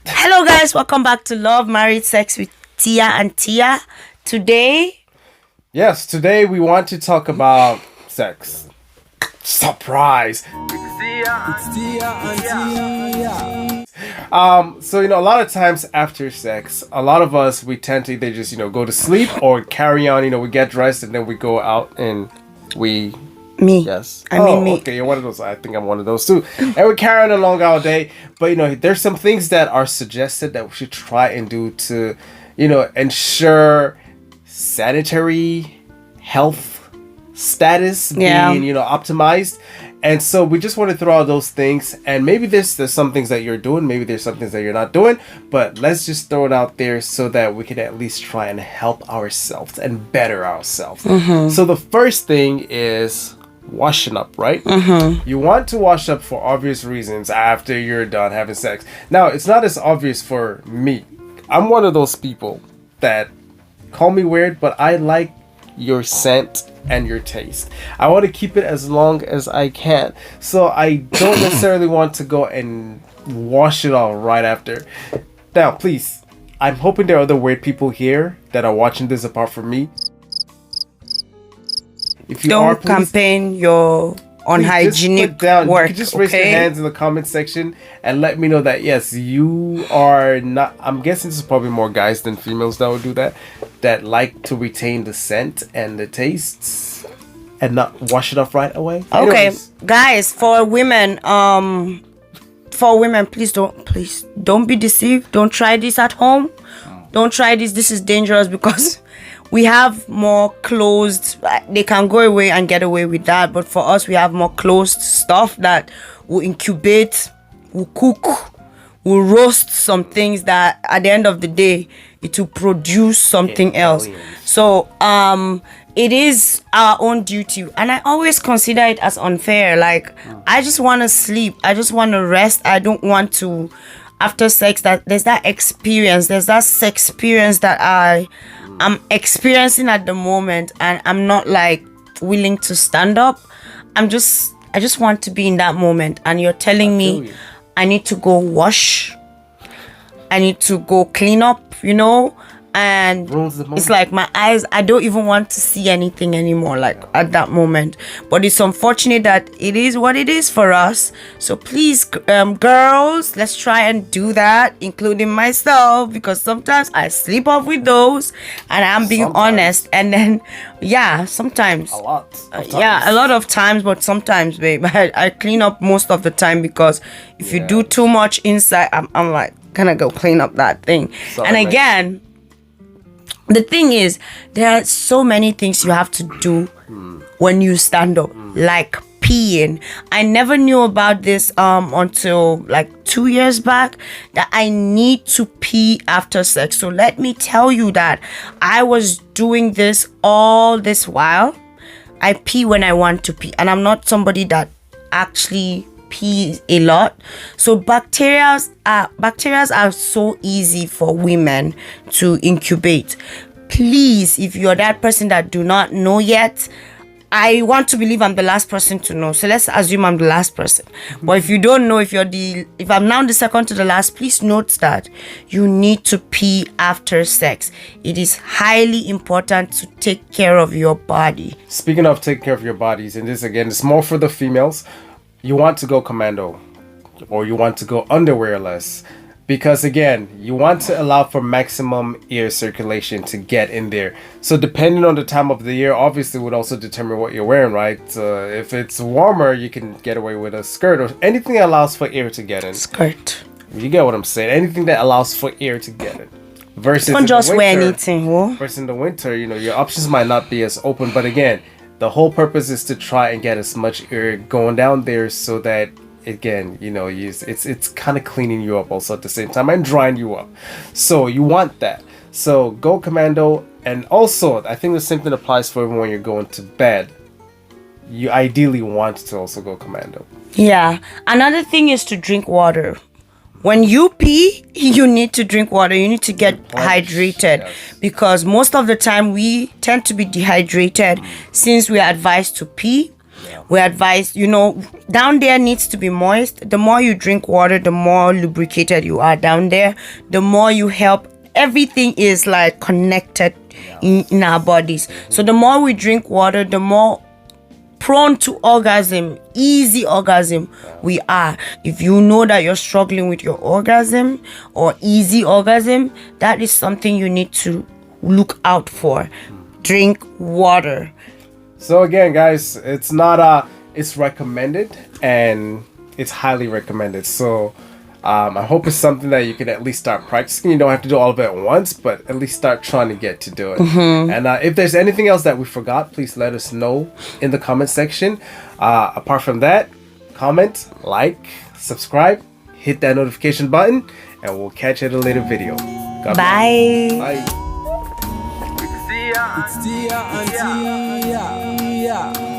Hello, guys. Welcome back to Love, Married, Sex with Tia and Tia. Today, Yes, today we want to talk about sex. Surprise! So a lot of times after sex, a lot of us we tend to either just go to sleep or carry on. We get dressed and then we go out and we. me. Yes. I mean me. Okay, you're one of those. I think I'm one of those too. And we carry on along all day. But there's some things that are suggested that we should try and do to, ensure sanitary health status being, optimized. And so we just want to throw out those things. And maybe there's some things that you're doing. Maybe there's some things that you're not doing. But let's just throw it out there so that we can at least try and help ourselves and better ourselves. So the first thing is washing up, right? You want to wash up for obvious reasons after you're done having sex. Now, it's not as obvious for me. I'm one of those people that call me weird, but I like your scent and your taste. I want to keep it as long as I can. So I don't necessarily want to go and wash it all right after. Now, please, I'm hoping there are other weird people here that are watching this apart from me. If you Don't campaign your unhygienic work. You can just raise your hands in the comment section and let me know that yes, you are not. I'm guessing this is probably more guys than females that would do that. That like to retain the scent and the tastes and not wash it off right away. Okay, Anyways, guys, for women, please don't be deceived. Don't try this at home. Don't try this. This is dangerous because we have more closed. They can go away and get away with that, but for us, we have more closed stuff that will incubate, will cook, will roast some things that at the end of the day it will produce something else. So it is our own duty, and I always consider it as unfair. Like I just want to sleep, I just want to rest. I don't want to after sex that there's that sex experience that I'm experiencing at the moment, and I'm not like willing to stand up. I just want to be in that moment, and you're telling me I need to go wash, I need to go clean up, and it's like my eyes, I don't even want to see anything anymore like at that moment. But it's unfortunate that it is what it is for us. So please, girls, let's try and do that, including myself, because sometimes I sleep off with those, and I'm being honest. And then sometimes a lot of times. a lot of times, but sometimes, babe, I clean up most of the time, because if you do too much inside, I'm like gonna go clean up that thing. And again, the thing is, there are so many things you have to do when you stand up, like peeing. I never knew about this until like 2 years back, that I need to pee after sex. So let me tell you that I was doing this all this while. I pee when I want to pee, and I'm not somebody that actually pees a lot. So bacteria are so easy for women to incubate. Please, if you're that person that do not know yet, I want to believe I'm the last person to know. So let's assume I'm the last person. But if you don't know, if I'm now the second to the last, please note that you need to pee after sex. It is highly important to take care of your body. Speaking of taking care of your bodies, and this again is more for the females. You want to go commando, or you want to go underwearless, because again, you want to allow for maximum air circulation to get in there. So depending on the time of the year, obviously would also determine what you're wearing, right? If it's warmer, you can get away with a skirt or anything that allows for air to get in. Skirt. You get what I'm saying? Anything that allows for air to get in. Versus don't just wear anything. Versus in the winter, your options might not be as open, but again, the whole purpose is to try and get as much air going down there so that, again, it's kind of cleaning you up also at the same time and drying you up. So you want that. So go commando. And also, I think the same thing applies for when you're going to bed. You ideally want to also go commando. Yeah. Another thing is to drink water. When you pee, you need to drink water. You need to get hydrated, because most of the time we tend to be dehydrated since we are advised to pee. We advise, down there needs to be moist. The more you drink water, the more lubricated you are down there, the more you help. Everything is like connected in our bodies. So the more we drink water, the more prone to orgasm, easy orgasm we are. If you know that you're struggling with your orgasm or easy orgasm, that is something you need to look out for. Drink water. So again, guys, it's not it's recommended, and it's highly recommended. So I hope it's something that you can at least start practicing. You don't have to do all of it at once, but at least start trying to get to do it. And if there's anything else that we forgot, please let us know in the comment section. Apart from that, comment, like, subscribe, hit that notification button, and we'll catch you in a later video. God Bye. Bless. Bye. It's Tia and Tia.